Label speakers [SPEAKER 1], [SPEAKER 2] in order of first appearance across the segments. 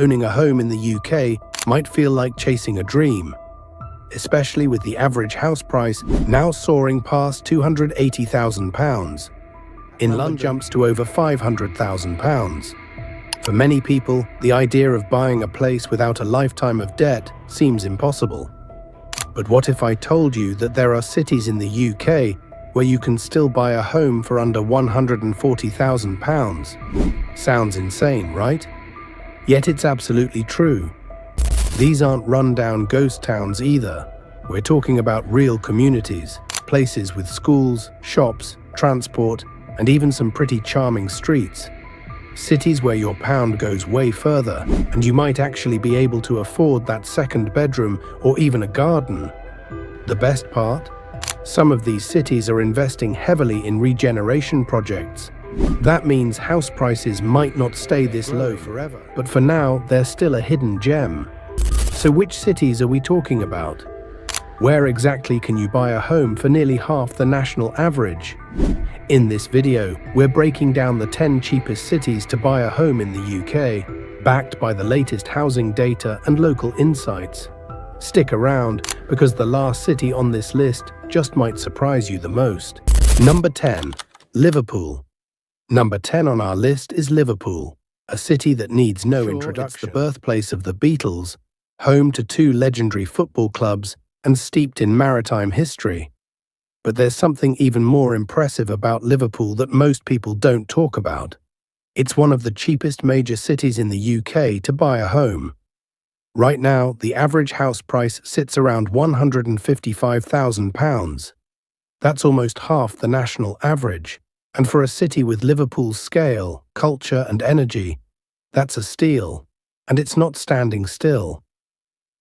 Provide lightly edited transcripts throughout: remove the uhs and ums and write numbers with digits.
[SPEAKER 1] Owning a home in the UK might feel like chasing a dream, especially with the average house price now soaring past £280,000. In London, jumps to over £500,000. For many people, the idea of buying a place without a lifetime of debt seems impossible. But what if I told you that there are cities in the UK where you can still buy a home for under £140,000? Sounds insane, right? Yet it's absolutely true. These aren't run-down ghost towns either. We're talking about real communities, places with schools, shops, transport, and even some pretty charming streets. Cities where your pound goes way further, and you might actually be able to afford that second bedroom or even a garden. The best part? Some of these cities are investing heavily in regeneration projects. That means house prices might not stay this low forever, but for now, they're still a hidden gem. So which cities are we talking about? Where exactly can you buy a home for nearly half the national average? In this video, we're breaking down the 10 cheapest cities to buy a home in the UK, backed by the latest housing data and local insights. Stick around, because the last city on this list just might surprise you the most. Number 10. Liverpool. Number 10 on our list is Liverpool, a city that needs no introduction. It's the birthplace of the Beatles, home to 2 legendary football clubs, and steeped in maritime history. But there's something even more impressive about Liverpool that most people don't talk about. It's one of the cheapest major cities in the UK to buy a home. Right now, the average house price sits around £155,000. That's almost half the national average. And for a city with Liverpool's scale, culture, and energy, that's a steal. And it's not standing still.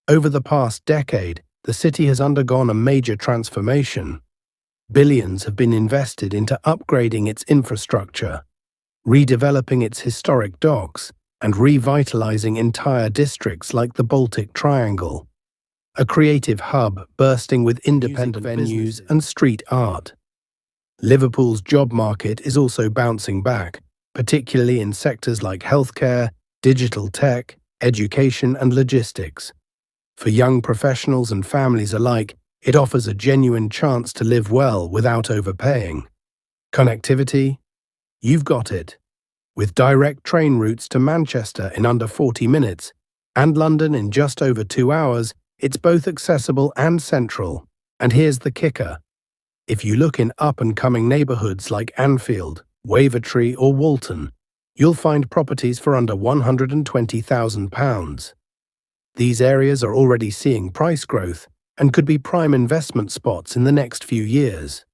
[SPEAKER 1] Over the past decade, the city has undergone a major transformation. Billions have been invested into upgrading its infrastructure, redeveloping its historic docks, and revitalizing entire districts like the Baltic Triangle, a creative hub bursting with independent venues and street art. Liverpool's job market is also bouncing back, particularly in sectors like healthcare, digital tech, education, and logistics. For young professionals and families alike, it offers a genuine chance to live well without overpaying. Connectivity? You've got it. With direct train routes to Manchester in under 40 minutes and London in just over 2 hours, it's both accessible and central. And here's the kicker. If you look in up-and-coming neighbourhoods like Anfield, Wavertree or Walton, you'll find properties for under £120,000. These areas are already seeing price growth and could be prime investment spots in the next few years.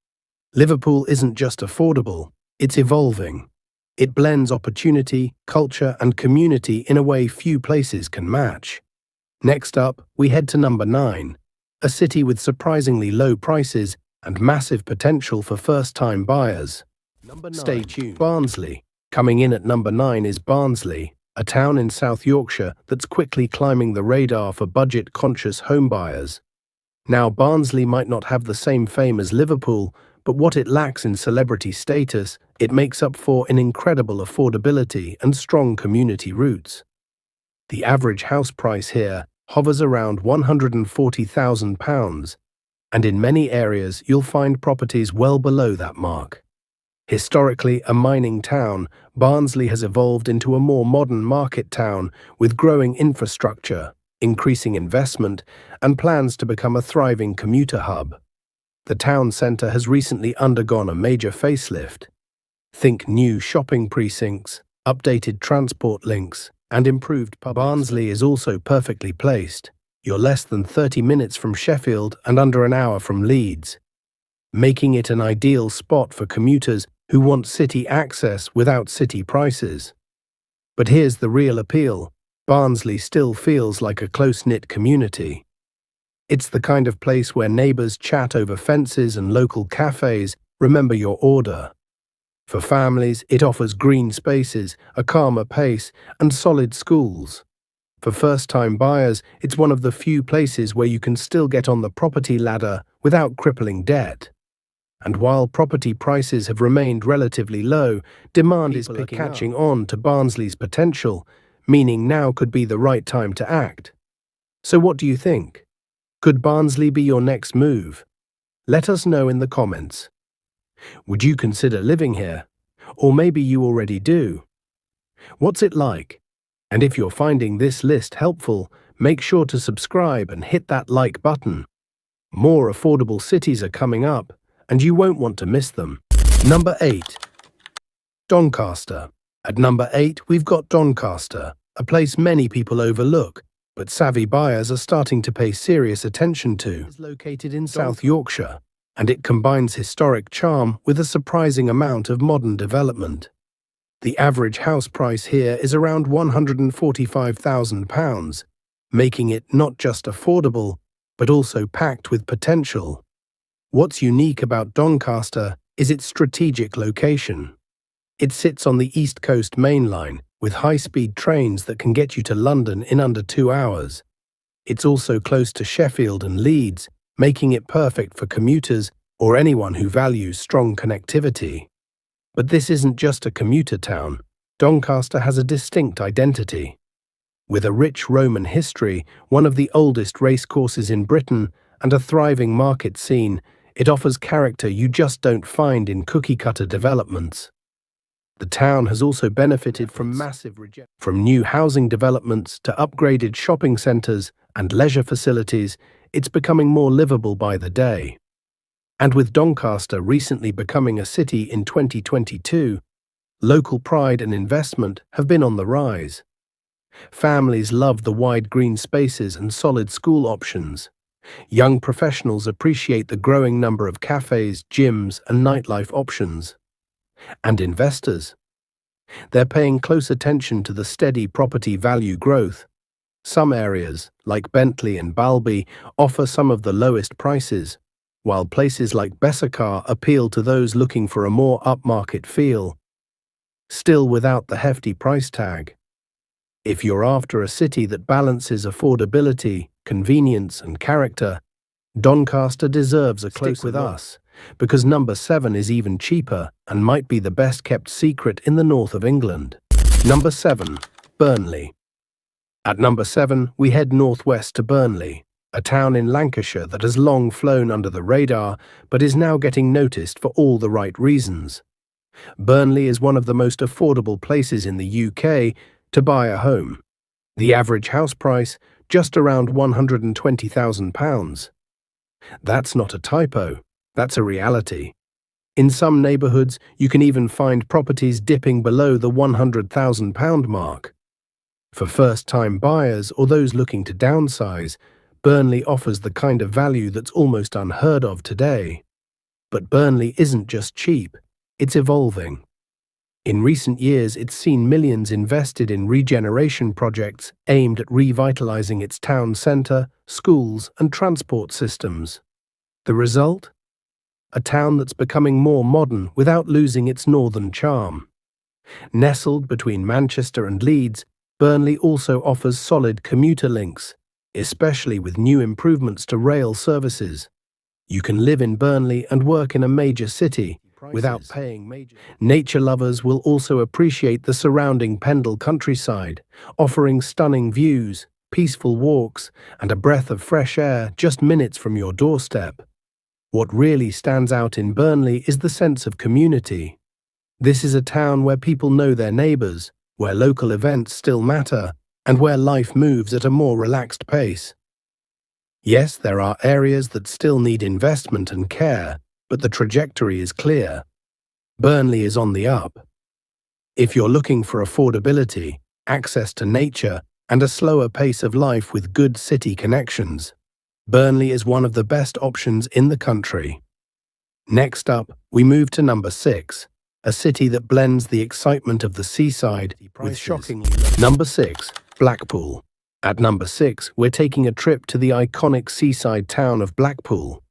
[SPEAKER 1] Liverpool isn't just affordable, it's evolving. It blends opportunity, culture, and community in a way few places can match. Next up, we head to number 9, a city with surprisingly low prices and massive potential for first-time buyers. Stay tuned. Barnsley. Coming in at number 9 is Barnsley, a town in South Yorkshire that's quickly climbing the radar for budget-conscious homebuyers. Now, Barnsley might not have the same fame as Liverpool, but what it lacks in celebrity status, it makes up for in incredible affordability and strong community roots. The average house price here hovers around £140,000, and in many areas you'll find properties well below that mark. Historically a mining town, Barnsley has evolved into a more modern market town with growing infrastructure, increasing investment, and plans to become a thriving commuter hub. The town centre has recently undergone a major facelift. Think new shopping precincts, updated transport links, and improved public. Barnsley is also perfectly placed. You're less than 30 minutes from Sheffield and under an hour from Leeds, making it an ideal spot for commuters who want city access without city prices. But here's the real appeal. Barnsley still feels like a close-knit community. It's the kind of place where neighbours chat over fences and local cafes remember your order. For families, it offers green spaces, a calmer pace, and solid schools. For first-time buyers, it's one of the few places where you can still get on the property ladder without crippling debt. And while property prices have remained relatively low, demand is catching on to Barnsley's potential, meaning now could be the right time to act. So what do you think? Could Barnsley be your next move? Let us know in the comments. Would you consider living here? Or maybe you already do. What's it like? And if you're finding this list helpful, make sure to subscribe and hit that like button. More affordable cities are coming up, and you won't want to miss them. Number 8. Doncaster. At number 8, we've got Doncaster, a place many people overlook, but savvy buyers are starting to pay serious attention to. It's located in South Yorkshire, and it combines historic charm with a surprising amount of modern development. The average house price here is around £145,000, making it not just affordable, but also packed with potential. What's unique about Doncaster is its strategic location. It sits on the East Coast Main Line, with high-speed trains that can get you to London in under 2 hours. It's also close to Sheffield and Leeds, making it perfect for commuters or anyone who values strong connectivity. But this isn't just a commuter town. Doncaster has a distinct identity. With a rich Roman history, one of the oldest racecourses in Britain, and a thriving market scene, it offers character you just don't find in cookie-cutter developments. The town has also benefited from from new housing developments to upgraded shopping centres and leisure facilities. It's becoming more livable by the day. And with Doncaster recently becoming a city in 2022, local pride and investment have been on the rise. Families love the wide green spaces and solid school options. Young professionals appreciate the growing number of cafes, gyms, and nightlife options. And investors? They're paying close attention to the steady property value growth. Some areas, like Bentley and Balby, offer some of the lowest prices, while places like Bessacar appeal to those looking for a more upmarket feel, still without the hefty price tag. If you're after a city that balances affordability, convenience, and character, Doncaster deserves a close with us, because number 7 is even cheaper and might be the best-kept secret in the north of England. Number 7. Burnley. At number 7, we head northwest to Burnley, a town in Lancashire that has long flown under the radar but is now getting noticed for all the right reasons. Burnley is one of the most affordable places in the UK to buy a home. The average house price, just around £120,000. That's not a typo, that's a reality. In some neighbourhoods, you can even find properties dipping below the £100,000 mark. For first-time buyers or those looking to downsize, Burnley offers the kind of value that's almost unheard of today. But Burnley isn't just cheap, it's evolving. In recent years, it's seen millions invested in regeneration projects aimed at revitalising its town centre, schools, and transport systems. The result? A town that's becoming more modern without losing its northern charm. Nestled between Manchester and Leeds, Burnley also offers solid commuter links, especially with new improvements to rail services. You can live in Burnley and work in a major city without paying major. Nature lovers will also appreciate the surrounding Pendle countryside, offering stunning views, peaceful walks, and a breath of fresh air just minutes from your doorstep. What really stands out in Burnley is the sense of community. This is a town where people know their neighbours, where local events still matter, and where life moves at a more relaxed pace. Yes, there are areas that still need investment and care, but the trajectory is clear. Burnley is on the up. If you're looking for affordability, access to nature, and a slower pace of life with good city connections, Burnley is one of the best options in the country. Next up, we move to number 6, a city that blends the excitement of the seaside with shockingly low. Number 6, Blackpool. At number 6, we're taking a trip to the iconic seaside town of Blackpool.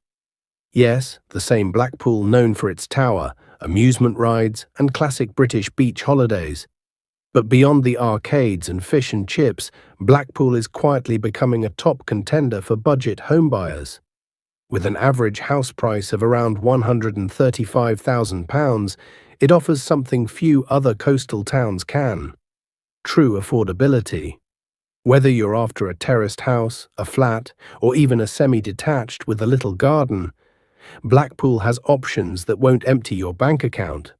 [SPEAKER 1] Yes, the same Blackpool known for its tower, amusement rides, and classic British beach holidays. But beyond the arcades and fish and chips, Blackpool is quietly becoming a top contender for budget homebuyers. With an average house price of around £135,000, it offers something few other coastal towns can. true affordability. Whether you're after a terraced house, a flat, or even a semi-detached with a little garden, Blackpool has options that won't empty your bank account.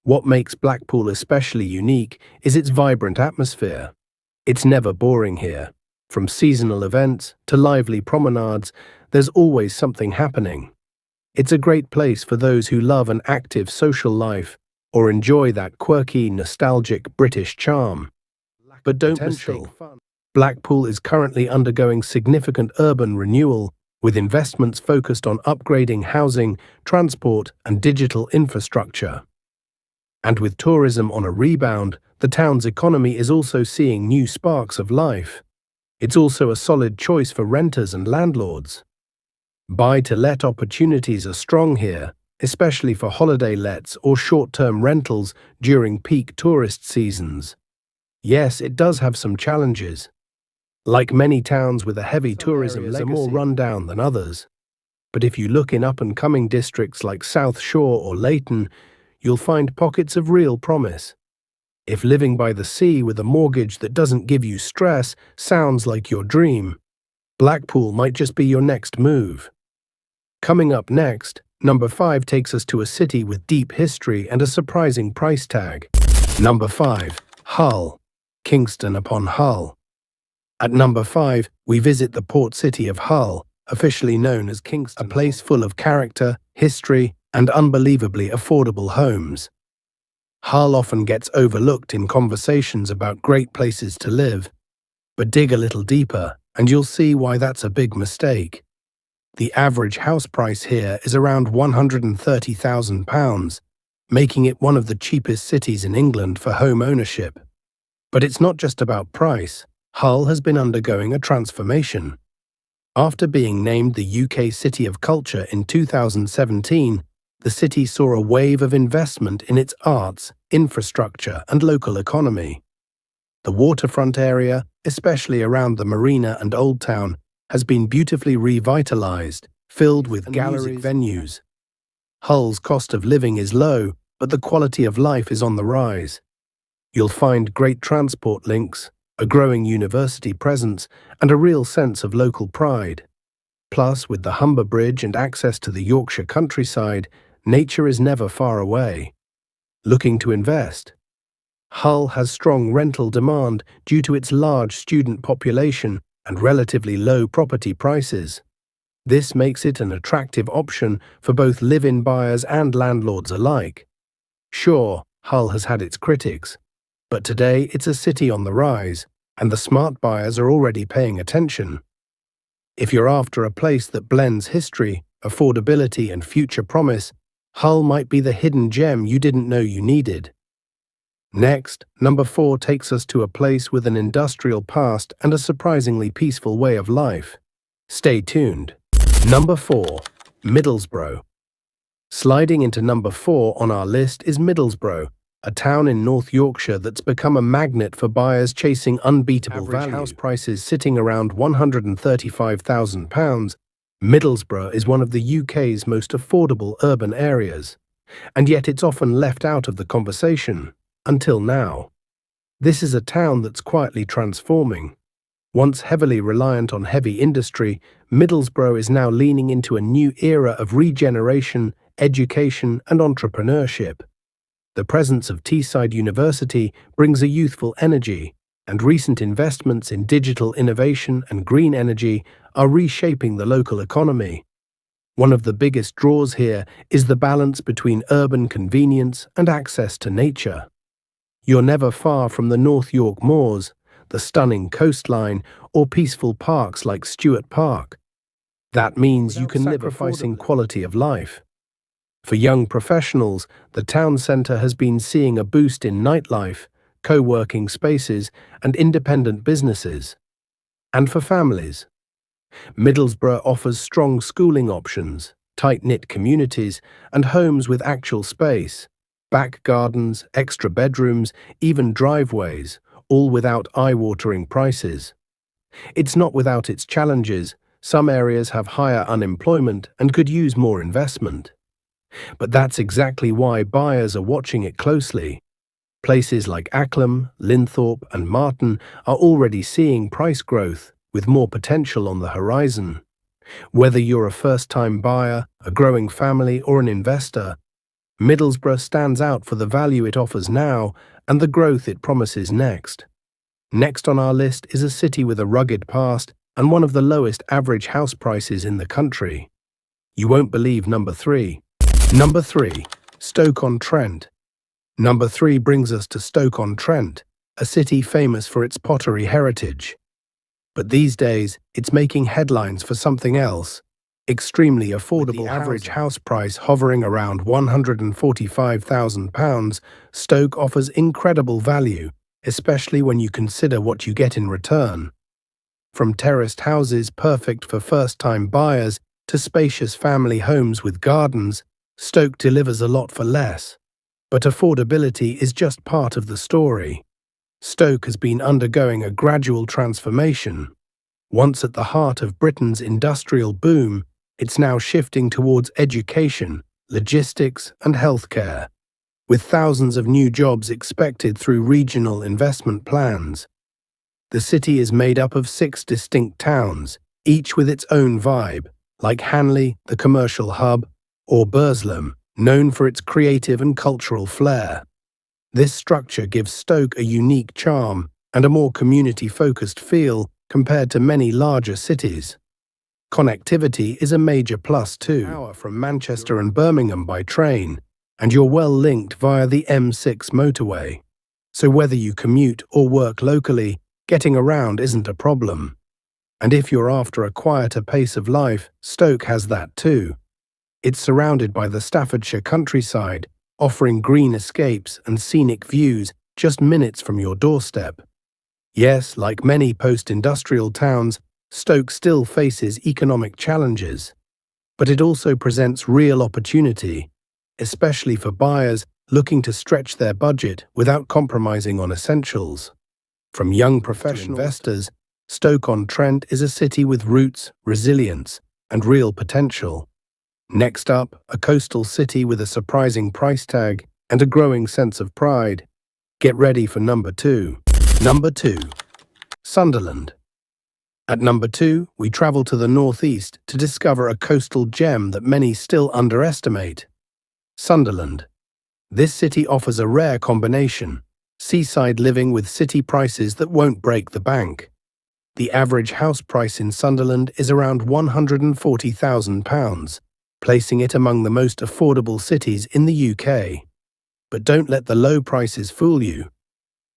[SPEAKER 1] What makes Blackpool especially unique is its vibrant atmosphere. It's never boring here. From seasonal events to lively promenades, there's always something happening. It's a great place for those who love an active social life or enjoy that quirky, nostalgic British charm. But don't mistake, Blackpool is currently undergoing significant urban renewal, with investments focused on upgrading housing, transport, and digital infrastructure. And with tourism on a rebound, the town's economy is also seeing new sparks of life. It's also a solid choice for renters and landlords. Buy-to-let opportunities are strong here, especially for holiday lets or short-term rentals during peak tourist seasons. Yes, it does have some challenges. Like many towns with a heavy tourism legacy, are more run down than others. But if you look in up-and-coming districts like South Shore or Leighton, you'll find pockets of real promise. If living by the sea with a mortgage that doesn't give you stress sounds like your dream, Blackpool might just be your next move. Coming up next, number 5 takes us to a city with deep history and a surprising price tag. Number 5. Hull, Kingston upon Hull. At number 5, we visit the port city of Hull, officially known as Kingston, a place full of character, history, and unbelievably affordable homes. Hull often gets overlooked in conversations about great places to live, but dig a little deeper and you'll see why that's a big mistake. The average house price here is around £130,000, making it one of the cheapest cities in England for home ownership. But it's not just about price. Hull has been undergoing a transformation. After being named the UK City of Culture in 2017, the city saw a wave of investment in its arts, infrastructure, and local economy. The waterfront area, especially around the marina and Old Town, has been beautifully revitalised, filled with gallery venues. Hull's cost of living is low, but the quality of life is on the rise. You'll find great transport links, a growing university presence, and a real sense of local pride. Plus, with the Humber Bridge and access to the Yorkshire countryside, nature is never far away. Looking to invest? Hull has strong rental demand due to its large student population and relatively low property prices. This makes it an attractive option for both live-in buyers and landlords alike. Sure, Hull has had its critics, but today it's a city on the rise, and the smart buyers are already paying attention. If you're after a place that blends history, affordability, and future promise, Hull might be the hidden gem you didn't know you needed. Next, number 4 takes us to a place with an industrial past and a surprisingly peaceful way of life. Stay tuned. Number 4. Middlesbrough. Sliding into number 4 on our list is Middlesbrough, a town in North Yorkshire that's become a magnet for buyers chasing unbeatable value. House prices sitting around £135,000, Middlesbrough is one of the UK's most affordable urban areas, and yet it's often left out of the conversation, until now. This is a town that's quietly transforming. Once heavily reliant on heavy industry, Middlesbrough is now leaning into a new era of regeneration, education, and entrepreneurship. The presence of Teesside University brings a youthful energy, and recent investments in digital innovation and green energy are reshaping the local economy. One of the biggest draws here is the balance between urban convenience and access to nature. You're never far from the North York Moors, the stunning coastline, or peaceful parks like Stuart Park. That means you can live sacrificing quality of life. For young professionals, the town centre has been seeing a boost in nightlife, co-working spaces, and independent businesses. And for families, Middlesbrough offers strong schooling options, tight-knit communities, and homes with actual space, back gardens, extra bedrooms, even driveways, all without eye-watering prices. It's not without its challenges. Some areas have higher unemployment and could use more investment. But that's exactly why buyers are watching it closely. Places like Acklam, Linthorpe, and Marton are already seeing price growth, with more potential on the horizon. Whether you're a first-time buyer, a growing family, or an investor, Middlesbrough stands out for the value it offers now and the growth it promises next. Next on our list is a city with a rugged past and one of the lowest average house prices in the country. You won't believe number 3. Number 3. Stoke-on-Trent. Number 3 brings us to Stoke-on-Trent, a city famous for its pottery heritage. But these days, it's making headlines for something else. Extremely affordable. With the average house price hovering around £145,000, Stoke offers incredible value, especially when you consider what you get in return. From terraced houses perfect for first-time buyers to spacious family homes with gardens, Stoke delivers a lot for less. But affordability is just part of the story. Stoke has been undergoing a gradual transformation. Once at the heart of Britain's industrial boom, it's now shifting towards education, logistics, and healthcare, with thousands of new jobs expected through regional investment plans. The city is made up of 6 distinct towns, each with its own vibe, like Hanley, the commercial hub, or Burslem, known for its creative and cultural flair. This structure gives Stoke a unique charm and a more community-focused feel compared to many larger cities. Connectivity is a major plus too. Hour from Manchester and Birmingham by train, and you're well linked via the M6 motorway. So whether you commute or work locally, getting around isn't a problem. And if you're after a quieter pace of life, Stoke has that too. It's surrounded by the Staffordshire countryside, offering green escapes and scenic views just minutes from your doorstep. Yes, like many post-industrial towns, Stoke still faces economic challenges, but it also presents real opportunity, especially for buyers looking to stretch their budget without compromising on essentials. From young professional investors, Stoke-on-Trent is a city with roots, resilience, and real potential. Next up, a coastal city with a surprising price tag and a growing sense of pride. Get ready for number 2. Number 2. Sunderland. At number 2, we travel to the northeast to discover a coastal gem that many still underestimate. Sunderland. This city offers a rare combination: seaside living with city prices that won't break the bank. The average house price in Sunderland is around £140,000, placing it among the most affordable cities in the UK. But don't let the low prices fool you.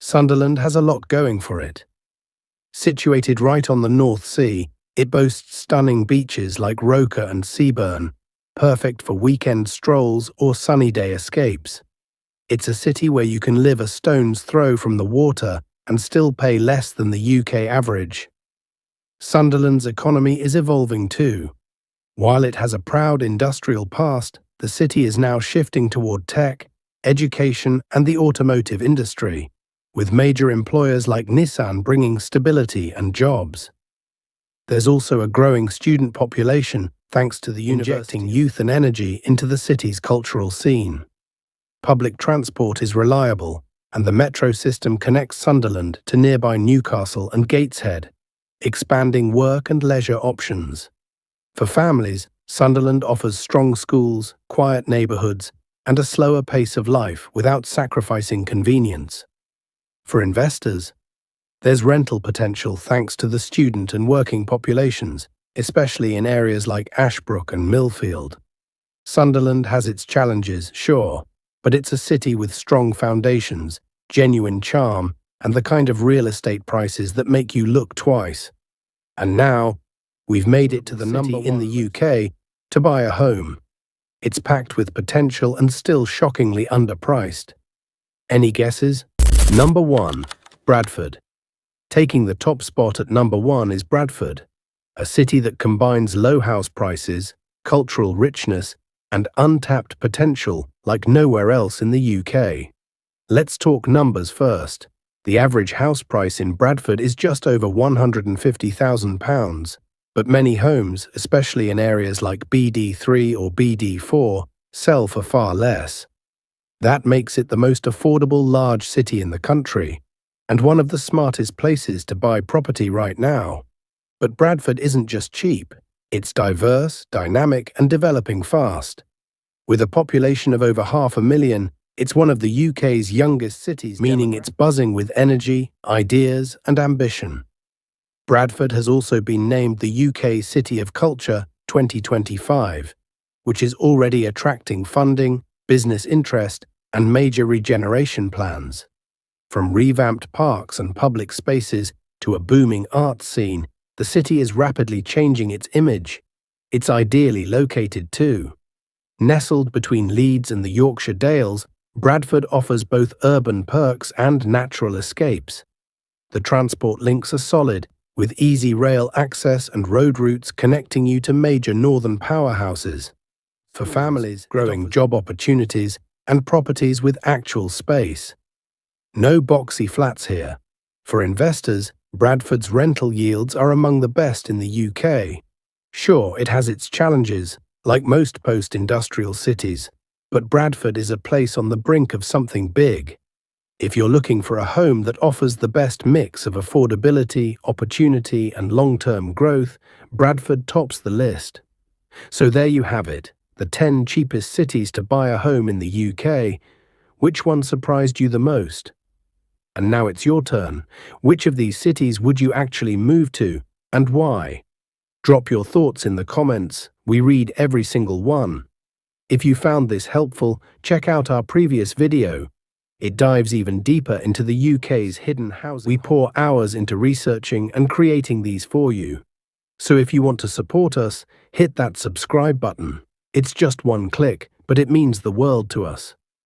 [SPEAKER 1] Sunderland has a lot going for it. Situated right on the North Sea, it boasts stunning beaches like Roker and Seaburn, perfect for weekend strolls or sunny day escapes. It's a city where you can live a stone's throw from the water and still pay less than the UK average. Sunderland's economy is evolving too. While it has a proud industrial past, the city is now shifting toward tech, education, and the automotive industry, with major employers like Nissan bringing stability and jobs. There's also a growing student population thanks to the injecting youth and energy into the city's cultural scene. Public transport is reliable, and the metro system connects Sunderland to nearby Newcastle and Gateshead, expanding work and leisure options. For families, Sunderland offers strong schools, quiet neighbourhoods, and a slower pace of life without sacrificing convenience. For investors, there's rental potential thanks to the student and working populations, especially in areas like Ashbrook and Millfield. Sunderland has its challenges, sure, but it's a city with strong foundations, genuine charm, and the kind of real estate prices that make you look twice. And now, we've made it to the number in the UK to buy a home. It's packed with potential and still shockingly underpriced. Any guesses? Number 1. Bradford. Taking the top spot at number 1 is Bradford, a city that combines low house prices, cultural richness, and untapped potential like nowhere else in the UK. Let's talk numbers first. The average house price in Bradford is just over £150,000, but many homes, especially in areas like BD3 or BD4, sell for far less. That makes it the most affordable large city in the country, and one of the smartest places to buy property right now. But Bradford isn't just cheap, it's diverse, dynamic, and developing fast. With a population of over 500,000, it's one of the UK's youngest cities, meaning it's buzzing with energy, ideas, and ambition. Bradford has also been named the UK City of Culture 2025, which is already attracting funding, business interest, and major regeneration plans. From revamped parks and public spaces to a booming arts scene, the city is rapidly changing its image. It's ideally located too. Nestled between Leeds and the Yorkshire Dales, Bradford offers both urban perks and natural escapes. The transport links are solid, with easy rail access and road routes connecting you to major northern powerhouses. For families, growing job opportunities and properties with actual space. No boxy flats here. For investors, Bradford's rental yields are among the best in the UK. Sure, it has its challenges, like most post-industrial cities, but Bradford is a place on the brink of something big. If you're looking for a home that offers the best mix of affordability, opportunity, and long-term growth, Bradford tops the list. So there you have it, the 10 cheapest cities to buy a home in the UK. Which one surprised you the most? And now it's your turn. Which of these cities would you actually move to, and why? Drop your thoughts in the comments. We read every single one. If you found this helpful, check out our previous video. It dives even deeper into the UK's hidden housing. We pour hours into researching and creating these for you. So if you want to support us, hit that subscribe button. It's just one click, but it means the world to us.